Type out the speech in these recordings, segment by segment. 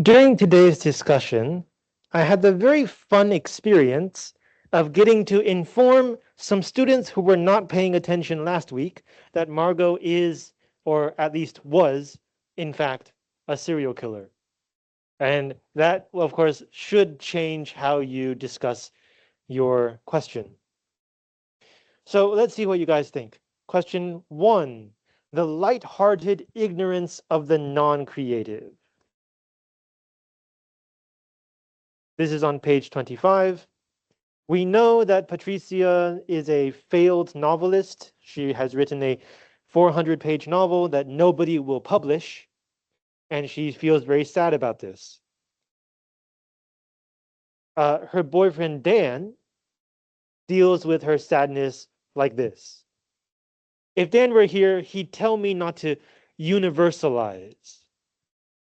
During today's discussion, I had the very fun experience of getting to inform some students who were not paying attention last week that Margot is, or at least was, in fact, a serial killer. And that, of course, should change how you discuss your question. So let's see what you guys think. Question 1, the light-hearted ignorance of the non-creative. This is on page 25. We know that Patricia is a failed novelist. She has written a 400-page novel that nobody will publish, and she feels very sad about this. Her boyfriend, Dan, deals with her sadness like this. If Dan were here, he'd tell me not to universalize,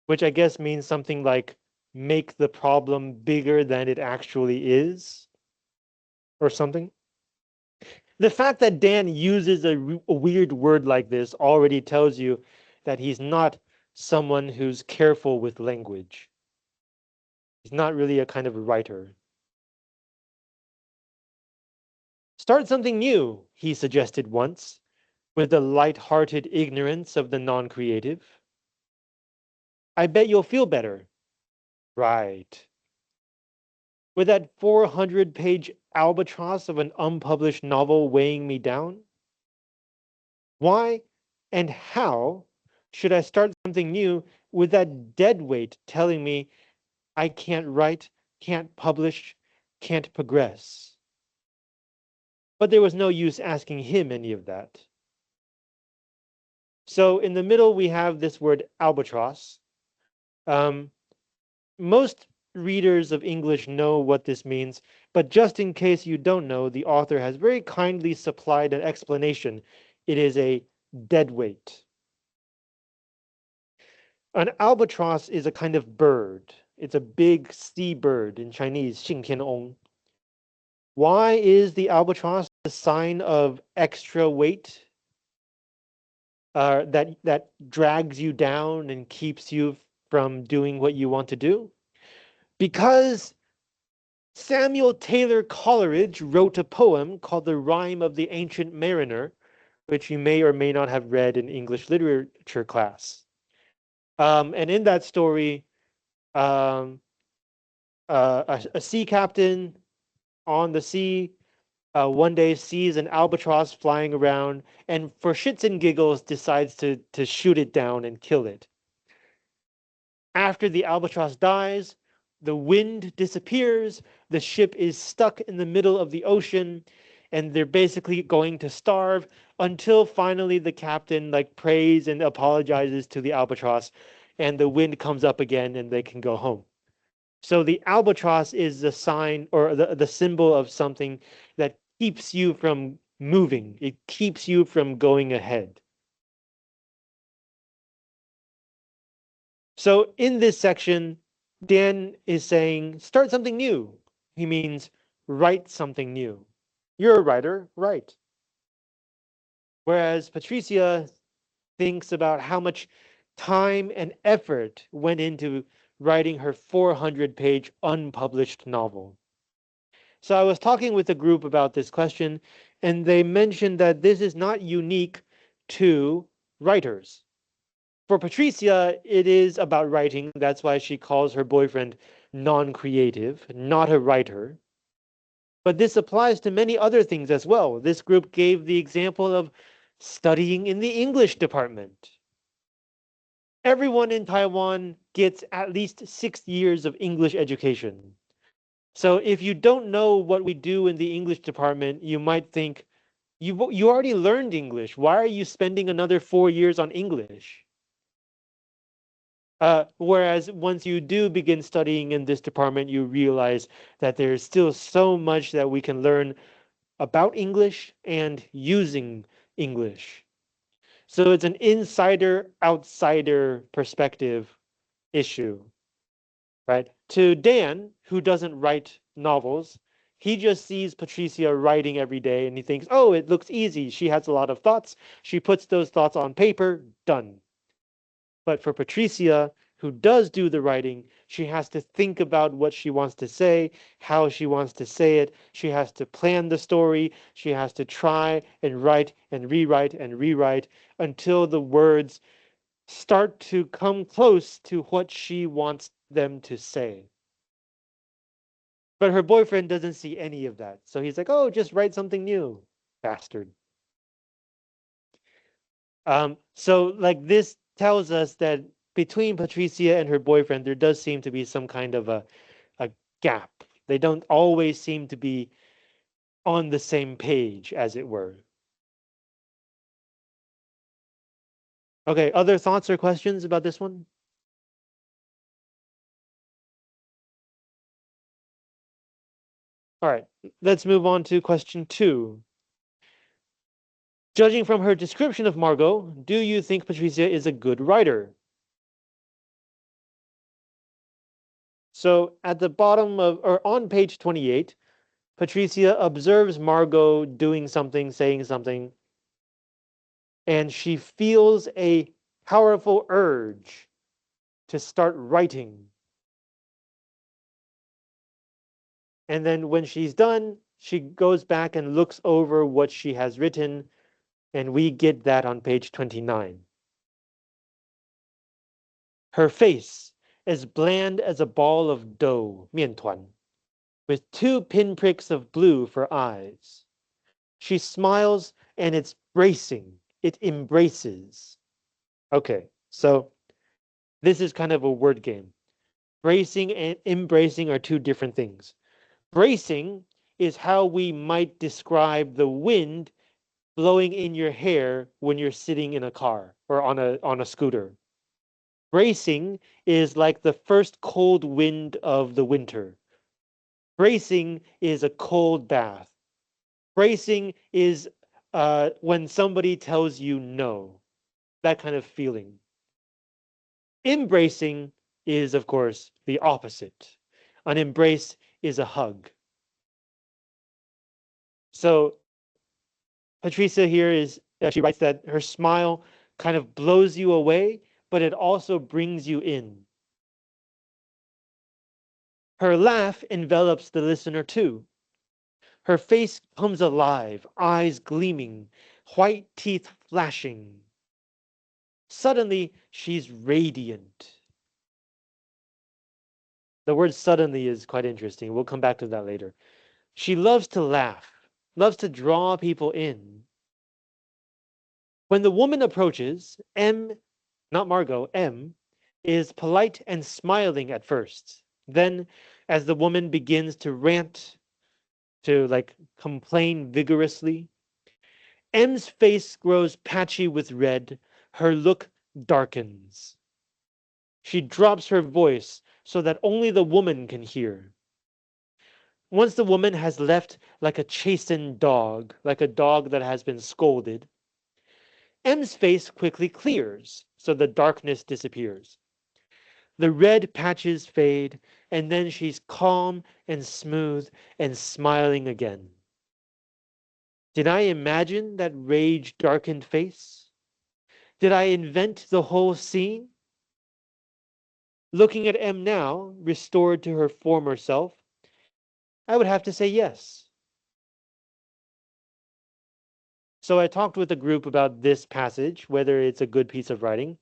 which I guess means something like make the problem bigger than it actually is, or something. The fact that Dan uses a weird word like this already tells you that he's not someone who's careful with language. He's not really a kind of writer. Start something new, he suggested once, with the light-hearted ignorance of the non-creative. I bet you'll feel better. Right. With that 400-page albatross of an unpublished novel weighing me down? Why and how should I start something new with that dead weight telling me I can't write, can't publish, can't progress? But there was no use asking him any of that. So in the middle, we have this word albatross. Most readers of English know what this means, but just in case you don't know, the author has very kindly supplied an explanation. It is a deadweight. An albatross is a kind of bird. It's a big sea bird in Chinese, 信天翁. Why is the albatross a sign of extra weight that drags you down and keeps you from doing what you want to do? Because Samuel Taylor Coleridge wrote a poem called The Rime of the Ancient Mariner, which you may or may not have read in English literature class. And in that story, um, a sea captain on the sea one day sees an albatross flying around and for shits and giggles decides to shoot it down and kill it. After the albatross dies, the wind disappears, the ship is stuck in the middle of the ocean, and they're basically going to starve until finally the captain like prays and apologizes to the albatross, and the wind comes up again and they can go home. So the albatross is the sign or the symbol of something that keeps you from moving. It keeps you from going ahead. So in this section, Dan is saying, start something new. He means write something new. You're a writer, write. Whereas Patricia thinks about how much time and effort went into writing her 400-page unpublished novel. So I was talking with a group about this question, and they mentioned that this is not unique to writers. For Patricia, it is about writing. That's why she calls her boyfriend non-creative, not a writer. But this applies to many other things as well. This group gave the example of studying in the English department. Everyone in Taiwan gets at least 6 years of English education. So if you don't know what we do in the English department, you might think, you already learned English. Why are you spending another 4 years on English? Whereas once you do begin studying in this department, you realize that there's still so much that we can learn about English and using English. So it's an insider-outsider perspective issue, right? To Dan, who doesn't write novels, he just sees Patricia writing every day and he thinks, oh, it looks easy. She has a lot of thoughts. She puts those thoughts on paper, done. But for Patricia, who does do the writing, she has to think about what she wants to say, how she wants to say it. She has to plan the story. She has to try and write and rewrite until the words start to come close to what she wants them to say. But her boyfriend doesn't see any of that. So he's like, oh, just write something new, bastard. So like this tells us that between Patricia and her boyfriend, there does seem to be some kind of a gap. They don't always seem to be on the same page, as it were. Okay, other thoughts or questions about this one? All right, let's move on to question 2. Judging from her description of Margot, do you think Patricia is a good writer? So at the bottom of, or on page 28, Patricia observes Margot doing something, saying something, and she feels a powerful urge to start writing. And then when she's done, she goes back and looks over what she has written, and we get that on page 29. Her face is bland as a ball of dough, 面团, with 2 pinpricks of blue for eyes. She smiles and it's bracing. It embraces. Okay, so this is kind of a word game. Bracing and embracing are 2 different things. Bracing is how we might describe the wind blowing in your hair when you're sitting in a car or on a scooter. Bracing is like the first cold wind of the winter. Bracing is a cold bath. Bracing is when somebody tells you no, that kind of feeling. Embracing is, of course, the opposite. An embrace is a hug. So Patricia here is, she writes that her smile kind of blows you away, but it also brings you in. Her laugh envelops the listener too. Her face comes alive, eyes gleaming, white teeth flashing. Suddenly, she's radiant. The word suddenly is quite interesting. We'll come back to that later. She loves to laugh, loves to draw people in. When the woman approaches, M, not Margot, M, is polite and smiling at first. Then, as the woman begins to rant, to like complain vigorously, M's face grows patchy with red. Her look darkens. She drops her voice so that only the woman can hear. Once the woman has left like a chastened dog, like a dog that has been scolded, M's face quickly clears, so the darkness disappears. The red patches fade, and then she's calm and smooth and smiling again. Did I imagine that rage-darkened face? Did I invent the whole scene? Looking at M now, restored to her former self, I would have to say yes. So I talked with a group about this passage, whether it's a good piece of writing,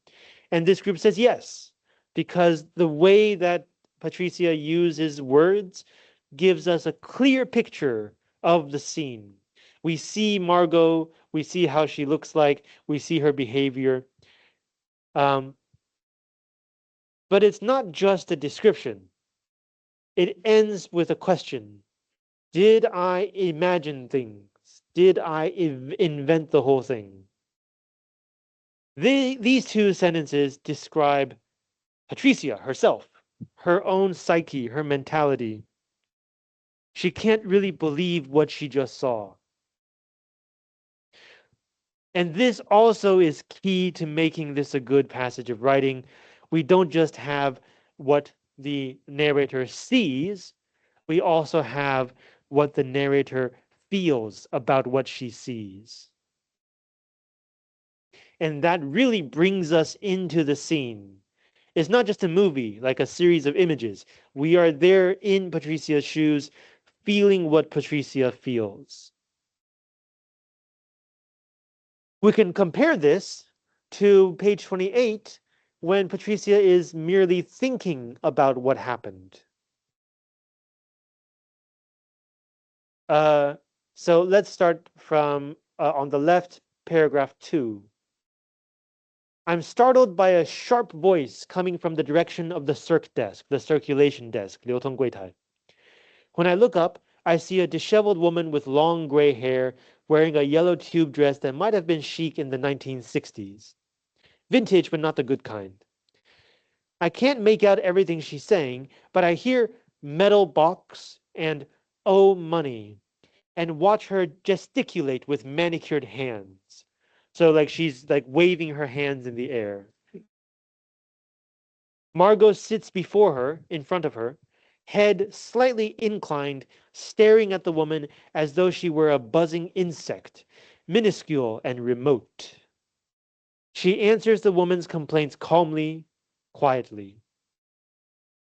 and this group says yes, because the way that Patricia uses words gives us a clear picture of the scene. We see Margot, we see how she looks like, we see her behavior. Um, but it's not just a description. It ends with a question. Did I imagine things? Did I invent the whole thing? These 2 sentences describe Patricia herself, her own psyche, her mentality. She can't really believe what she just saw. And this also is key to making this a good passage of writing. We don't just have what the narrator sees, we also have what the narrator feels about what she sees. And that really brings us into the scene. It's not just a movie, like a series of images. We are there in Patricia's shoes, feeling what Patricia feels. We can compare this to page 28 when Patricia is merely thinking about what happened. Uh, so let's start from on the left, paragraph 2. I'm startled by a sharp voice coming from the direction of the circ desk, the circulation desk, 流通柜台. When I look up, I see a disheveled woman with long gray hair wearing a yellow tube dress that might have been chic in the 1960s. Vintage, but not the good kind. I can't make out everything she's saying, but I hear metal box and oh money and watch her gesticulate with manicured hands. So like she's like waving her hands in the air. Margot sits before her, in front of her, head slightly inclined, staring at the woman as though she were a buzzing insect, minuscule and remote. She answers the woman's complaints calmly, quietly.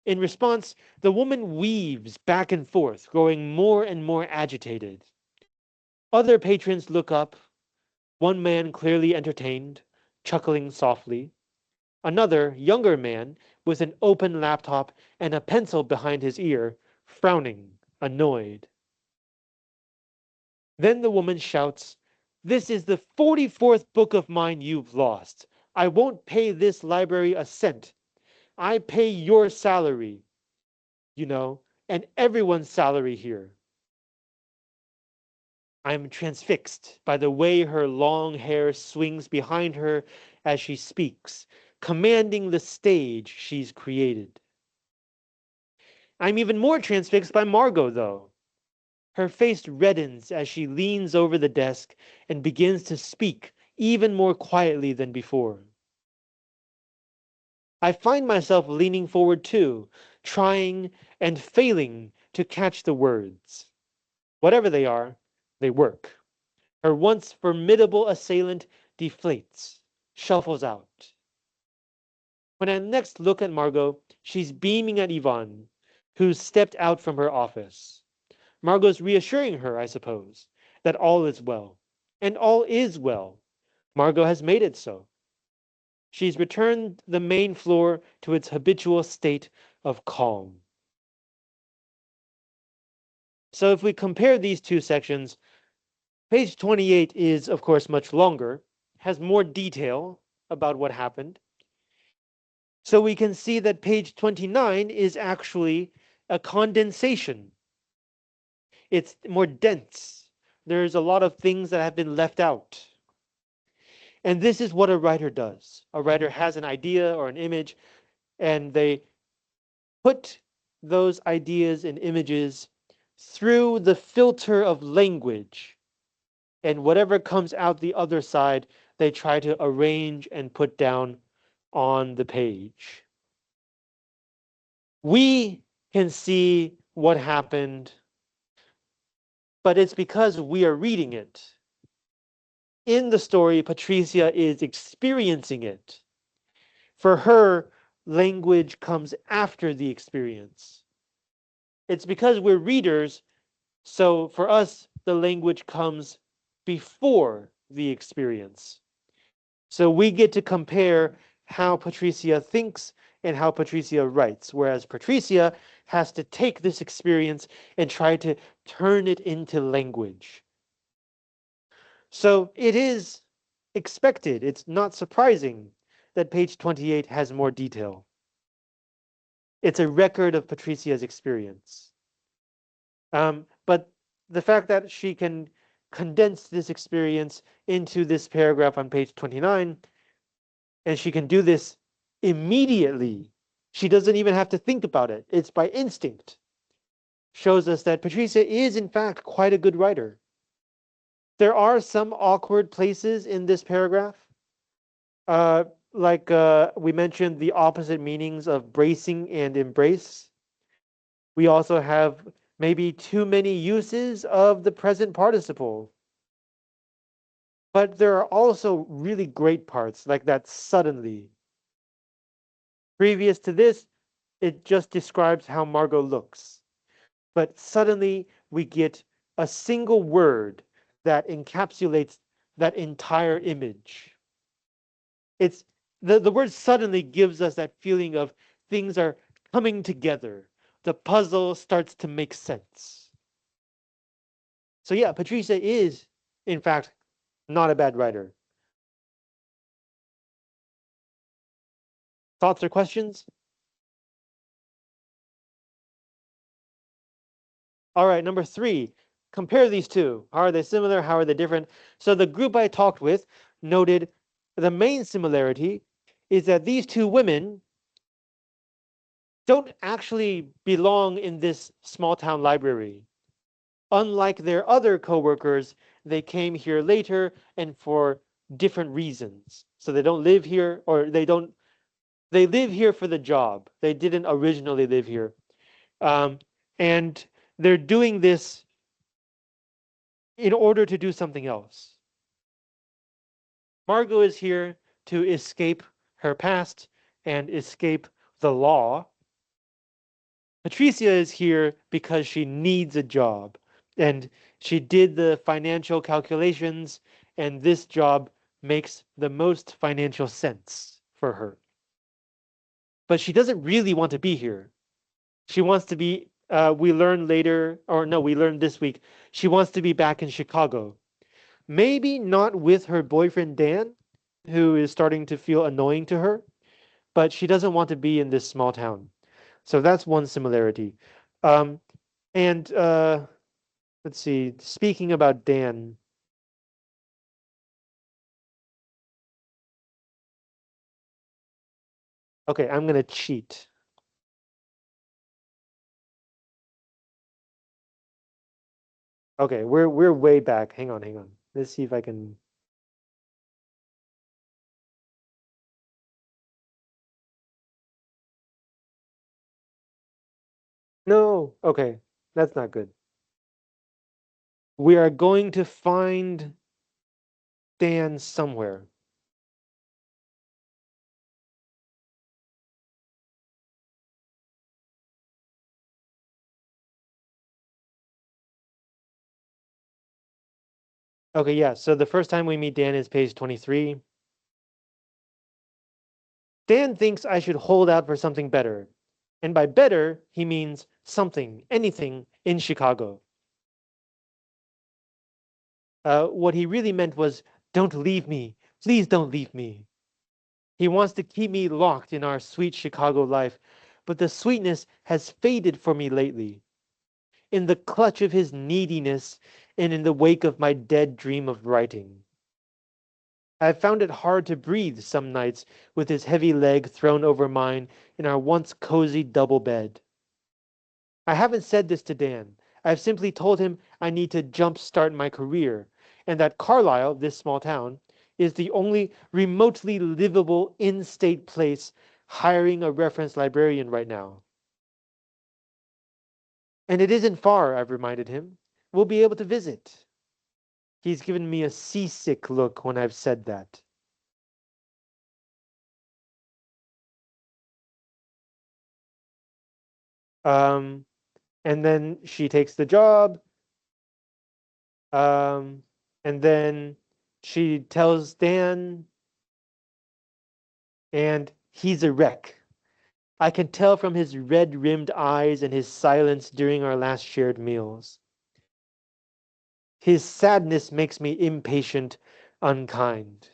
In response, the woman weaves back and forth, growing more and more agitated. Other patrons look up, one man clearly entertained, chuckling softly. Another, younger man, with an open laptop and a pencil behind his ear, frowning, annoyed. Then the woman shouts, "This is the 44th book of mine you've lost. I won't pay this library a cent. I pay your salary, you know, and everyone's salary here." I'm transfixed by the way her long hair swings behind her as she speaks, commanding the stage she's created. I'm even more transfixed by Margot, though. Her face reddens as she leans over the desk and begins to speak even more quietly than before. I find myself leaning forward too, trying and failing to catch the words. Whatever they are, they work. Her once formidable assailant deflates, shuffles out. When I next look at Margot, she's beaming at Yvonne, who's stepped out from her office. Margot's reassuring her, I suppose, that all is well. And all is well. Margot has made it so. She's returned the main floor to its habitual state of calm. So if we compare these two sections, page 28 is, of course, much longer, has more detail about what happened. So we can see that page 29 is actually a condensation. It's more dense. There's a lot of things that have been left out. And this is what a writer does. A writer has an idea or an image, and they put those ideas and images through the filter of language. And whatever comes out the other side, they try to arrange and put down on the page. We can see what happened, but it's because we are reading it. In the story, Patricia is experiencing it. For her, language comes after the experience. It's because we're readers, so for us, the language comes before the experience. So we get to compare how Patricia thinks and how Patricia writes, whereas Patricia has to take this experience and try to turn it into language. So it is expected, it's not surprising that page 28 has more detail. It's a record of Patricia's experience. But the fact that she can condense this experience into this paragraph on page 29, and she can do this immediately, she doesn't even have to think about it, it's by instinct, shows us that Patricia is, in fact, quite a good writer. There are some awkward places in this paragraph. Uh, we mentioned the opposite meanings of bracing and embrace. We also have maybe too many uses of the present participle. But there are also really great parts, like that suddenly. Previous to this, it just describes how Margot looks. But suddenly we get a single word that encapsulates that entire image. It's the word suddenly gives us that feeling of things are coming together. The puzzle starts to make sense. So yeah, Patricia is, in fact, not a bad writer. Thoughts or questions? All right, number three, compare these two. How are they similar? How are they different? So the group I talked with noted the main similarity is that these two women don't actually belong in this small town library. Unlike their other coworkers, they came here later and for different reasons. So they don't live here, or they live here for the job. They didn't originally live here. Um, and they're doing this in order to do something else. Margot is here to escape her past and escape the law. Patricia is here because she needs a job and she did the financial calculations, and this job makes the most financial sense for her. But she doesn't really want to be here. She wants to be, we learn later, or no, we learned this week, she wants to be back in Chicago. Maybe not with her boyfriend Dan, who is starting to feel annoying to her, but she doesn't want to be in this small town. So that's one similarity. Um, and let's see, speaking about Dan, okay, I'm gonna cheat. Okay, we're way back. Hang on, hang on. Let's see if I can. No, okay, that's not good. We are going to find Dan somewhere. Okay, yeah, so the first time we meet Dan is page 23. Dan thinks I should hold out for something better. And by better, he means something, anything in Chicago. What he really meant was, don't leave me. Please don't leave me. He wants to keep me locked in our sweet Chicago life, but the sweetness has faded for me lately. In the clutch of his neediness and in the wake of my dead dream of writing. I've found it hard to breathe some nights with his heavy leg thrown over mine in our once cozy double bed. I haven't said this to Dan. I've simply told him I need to jump-start my career, and that Carlisle, this small town, is the only remotely livable in-state place hiring a reference librarian right now. And it isn't far, I've reminded him. We'll be able to visit. He's given me a seasick look when I've said that. Um, and then she takes the job. Um, and then she tells Dan, and he's a wreck. I can tell from his red-rimmed eyes and his silence during our last shared meals. His sadness makes me impatient, unkind.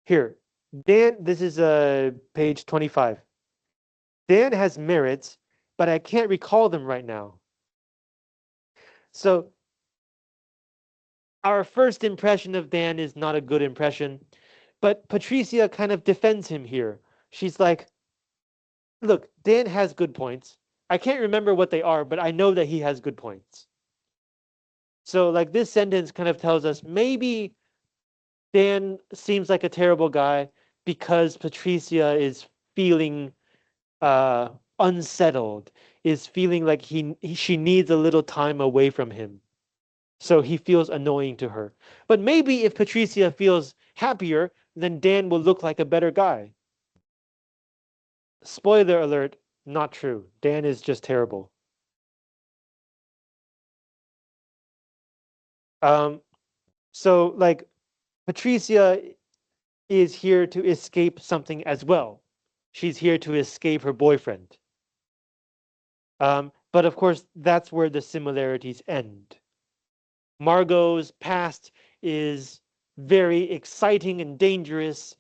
Here, Dan, this is page 25. Dan has merits, but I can't recall them right now. So our first impression of Dan is not a good impression, but Patricia kind of defends him here. She's like, look, Dan has good points. I can't remember what they are, but I know that he has good points. So like this sentence kind of tells us maybe Dan seems like a terrible guy because Patricia is feeling uh unsettled, is feeling like she needs a little time away from him. So he feels annoying to her. But maybe if Patricia feels happier, then Dan will look like a better guy. Spoiler alert, not true. Dan is just terrible. Um, so like Patricia is here to escape something as well. She's here to escape her boyfriend. But of course, that's where the similarities end. Margot's past is very exciting and dangerous,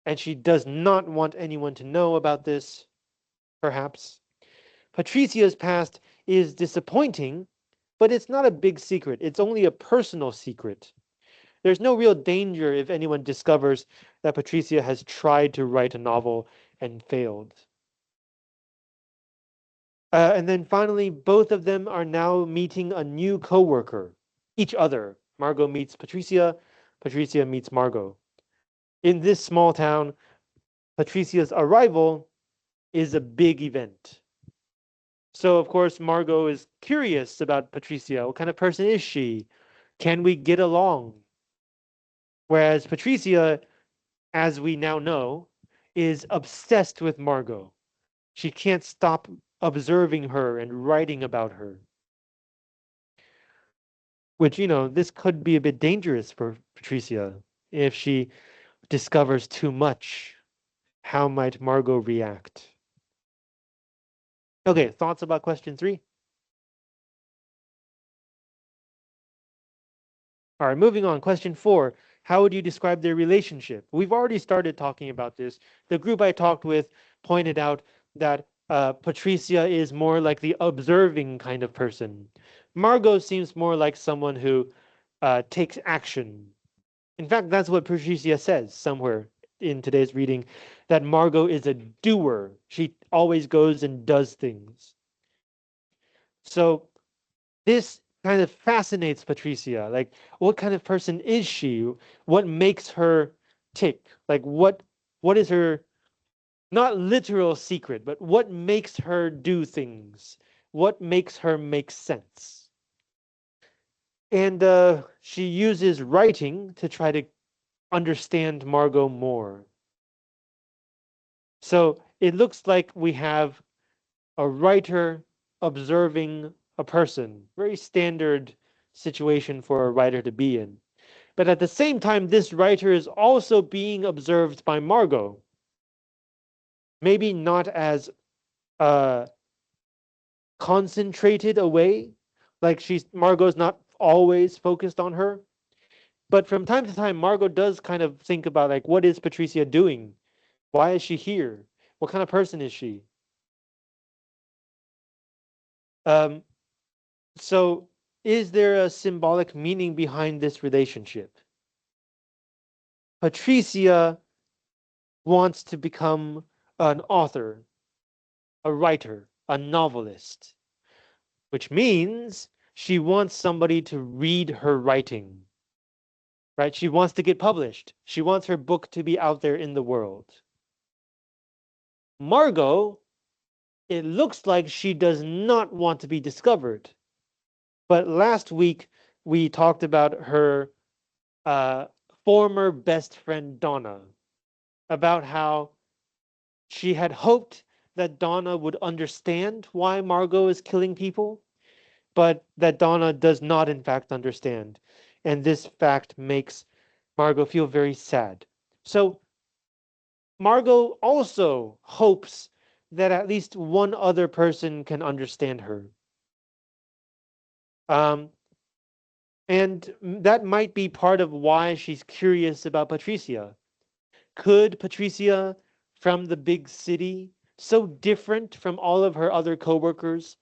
and she does not want anyone to know about this, perhaps. Patricia's past is disappointing, but it's not a big secret. It's only a personal secret. There's no real danger if anyone discovers that Patricia has tried to write a novel and failed. And then finally, both of them are now meeting a new coworker, each other. Margot meets Patricia, Patricia meets Margot. In this small town, Patricia's arrival is a big event. So, of course, Margot is curious about Patricia. What kind of person is she? Can we get along? Whereas Patricia, as we now know, is obsessed with Margot. She can't stop observing her and writing about her. Which, this could be a bit dangerous for Patricia if she discovers too much. How might Margot react? Okay, thoughts about question 3? All right, moving on. Question 4. How would you describe their relationship? We've already started talking about this. The group I talked with pointed out that Patricia is more like the observing kind of person. Margot seems more like someone who takes action. In fact, that's what Patricia says somewhere in today's reading, that Margot is a doer. She always goes and does things. So this kind of fascinates Patricia. Like, what kind of person is she? What makes her tick? Like, what is her not literal secret, but what makes her do things? What makes her make sense? And she uses writing to try to understand Margot more. So it looks like we have a writer observing a person. Very standard situation for a writer to be in. But at the same time, this writer is also being observed by Margot. Maybe not as uh, concentrated a way, like Margot's not always focused on her. But from time to time, Margot does kind of think about like, what is Patricia doing? Why is she here? What kind of person is she? Um, so is there a symbolic meaning behind this relationship? Patricia wants to become an author, a writer, a novelist, which means she wants somebody to read her writing, right? She wants to get published. She wants her book to be out there in the world. Margot, it looks like she does not want to be discovered. But last week, we talked about her uh, former best friend, Donna, about how she had hoped that Donna would understand why Margot is killing people, but that Donna does not, in fact, understand. And this fact makes Margot feel very sad. So Margot also hopes that at least one other person can understand her. Um, and that might be part of why she's curious about Patricia. Could Patricia from the big city, so different from all of her other coworkers,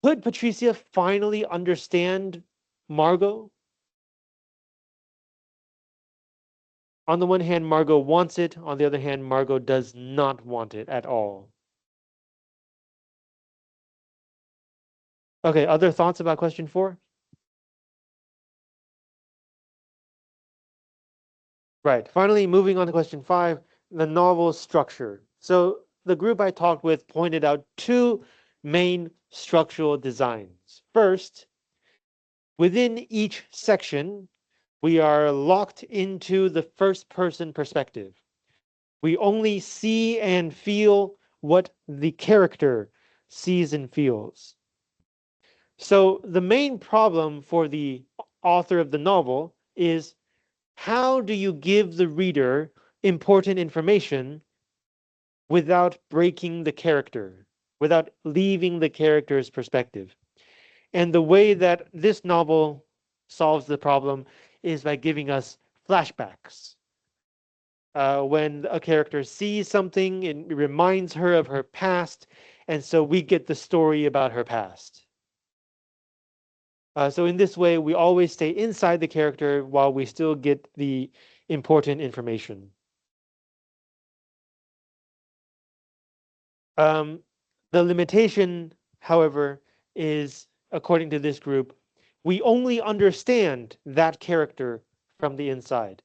could Patricia finally understand Margot? On the one hand, Margot wants it. On the other hand, Margot does not want it at all. Okay, other thoughts about question 4? Right. Finally, moving on to question 5, the novel's structure. So the group I talked with pointed out 2 main structural designs. First, Within each section, we are locked into the first person perspective. We only see and feel what the character sees and feels. So the main problem for the author of the novel is, how do you give the reader important information without breaking the character, without leaving the character's perspective? And the way that this novel solves the problem is by giving us flashbacks. When a character sees something, it reminds her of her past, and so we get the story about her past. So in this way, we always stay inside the character while we still get the important information. Um, the limitation, however, is, according to this group, we only understand that character from the inside.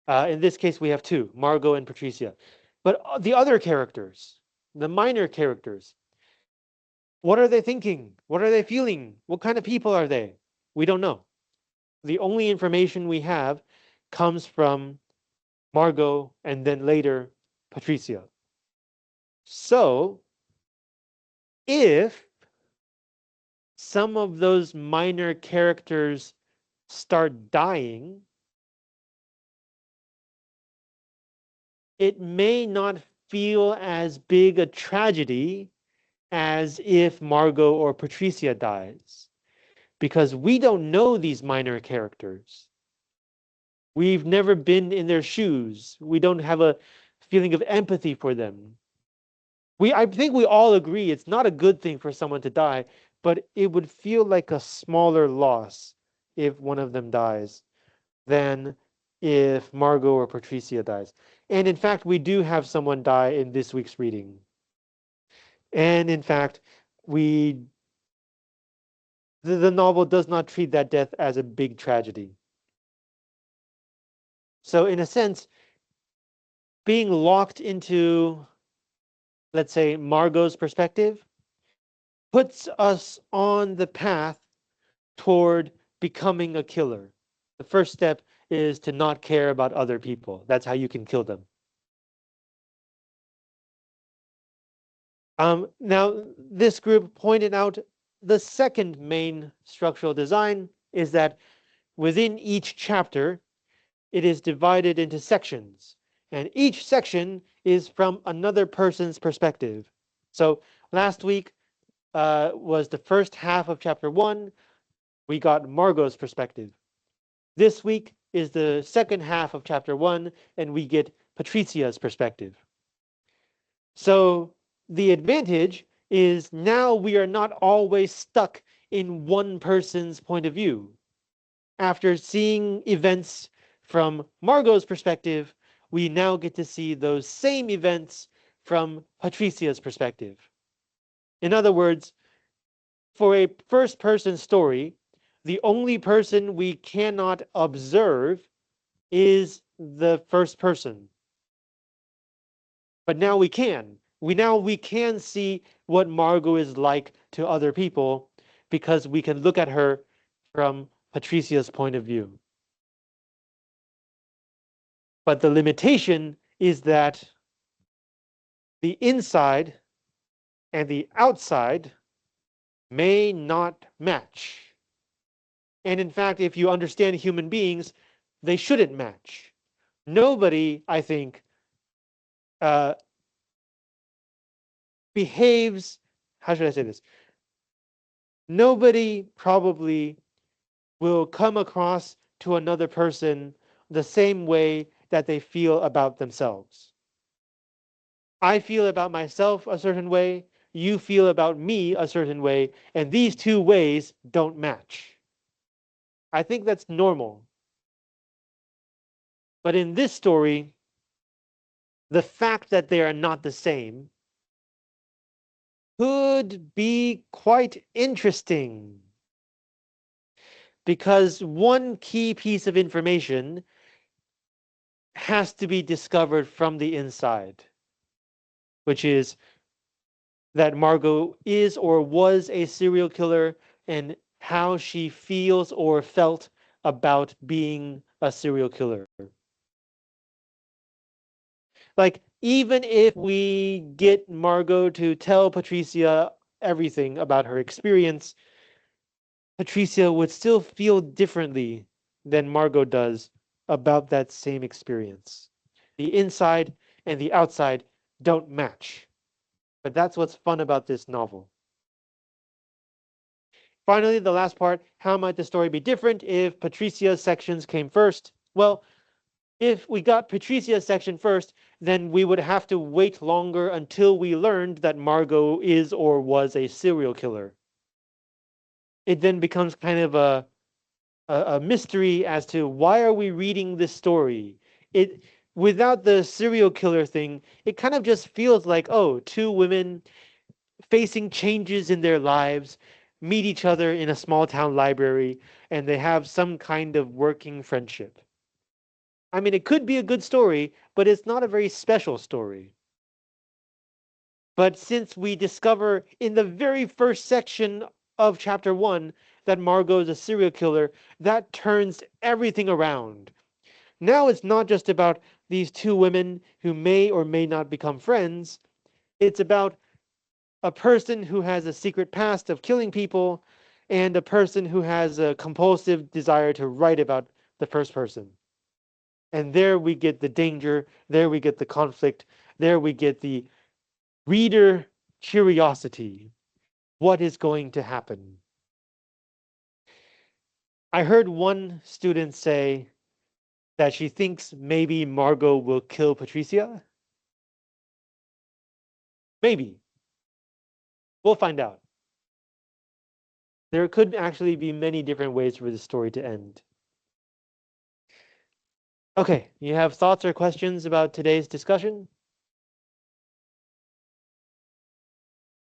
In this case, we have two, Margot and Patricia. But the other characters, the minor characters, what are they thinking? What are they feeling? What kind of people are they? We don't know. The only information we have comes from Margot and then later Patricia. So if some of those minor characters start dying, it may not feel as big a tragedy as if Margot or Patricia dies, because we don't know these minor characters. We've never been in their shoes. We don't have a feeling of empathy for them. I think we all agree it's not a good thing for someone to die, but it would feel like a smaller loss if one of them dies than if Margot or Patricia dies. And in fact, we do have someone die in this week's reading. And in fact, we the novel does not treat that death as a big tragedy. So in a sense, being locked into, let's say, Margot's perspective puts us on the path toward becoming a killer. The first step is to not care about other people. That's how you can kill them. Now, this group pointed out the second main structural design is that within each chapter, it is divided into sections, and each section is from another person's perspective. So last week was the first half of chapter 1. We got Margot's perspective. This week is the second half of chapter 1, and we get Patricia's perspective. So the advantage is now we are not always stuck in one person's point of view. After seeing events from Margot's perspective, we now get to see those same events from Patricia's perspective. In other words, for a first person story, the only person we cannot observe is the first person. But now we can. We can see what Margot is like to other people because we can look at her from Patricia's point of view. But the limitation is that the inside and the outside may not match. And in fact, if you understand human beings, they shouldn't match. Nobody, I think, uh, behaves, how should I say this? Nobody probably will come across to another person the same way that they feel about themselves. I feel about myself a certain way, you feel about me a certain way, and these two ways don't match. I think that's normal. But in this story, the fact that they are not the same could be quite interesting. Because one key piece of information has to be discovered from the inside, which is that Margot is or was a serial killer, and how she feels or felt about being a serial killer. Like, even if we get Margot to tell Patricia everything about her experience, Patricia would still feel differently than Margot does about that same experience. The inside and the outside don't match. But that's what's fun about this novel. Finally, the last part, how might the story be different if Patricia's sections came first? Well, if we got Patricia's section first, then we would have to wait longer until we learned that Margot is or was a serial killer. It then becomes kind of a mystery as to why are we reading this story. It Without the serial killer thing, it kind of just feels like, oh, two women facing changes in their lives meet each other in a small town library and they have some kind of working friendship. I mean, it could be a good story, but it's not a very special story. But since we discover in the very first section of chapter 1 that Margot is a serial killer, that turns everything around. Now it's not just about these two women who may or may not become friends. It's about a person who has a secret past of killing people and a person who has a compulsive desire to write about the first person. And there we get the danger, there we get the conflict, there we get the reader curiosity. What is going to happen? I heard one student say that she thinks maybe Margot will kill Patricia. Maybe. We'll find out. There could actually be many different ways for the story to end. Okay, you have thoughts or questions about today's discussion?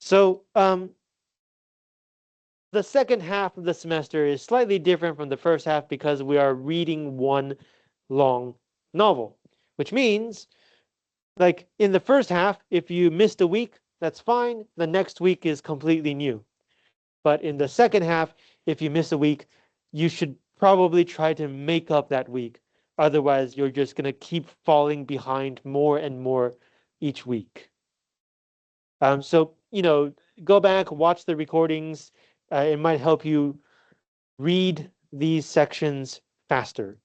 So, the second half of the semester is slightly different from the first half because we are reading one long novel, which means, like in the first half, if you missed a week, that's fine. The next week is completely new. But in the second half, if you miss a week, you should probably try to make up that week. Otherwise, you're just going to keep falling behind more and more each week. So, go back, watch the recordings. It might help you read these sections faster.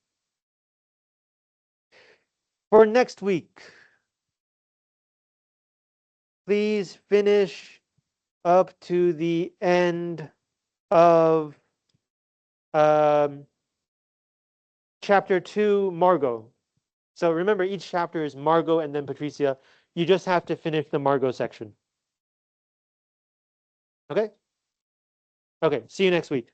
For next week, please finish up to the end of um, chapter 2, Margot. So remember, each chapter is Margot and then Patricia. You just have to finish the Margot section. Okay? Okay, see you next week.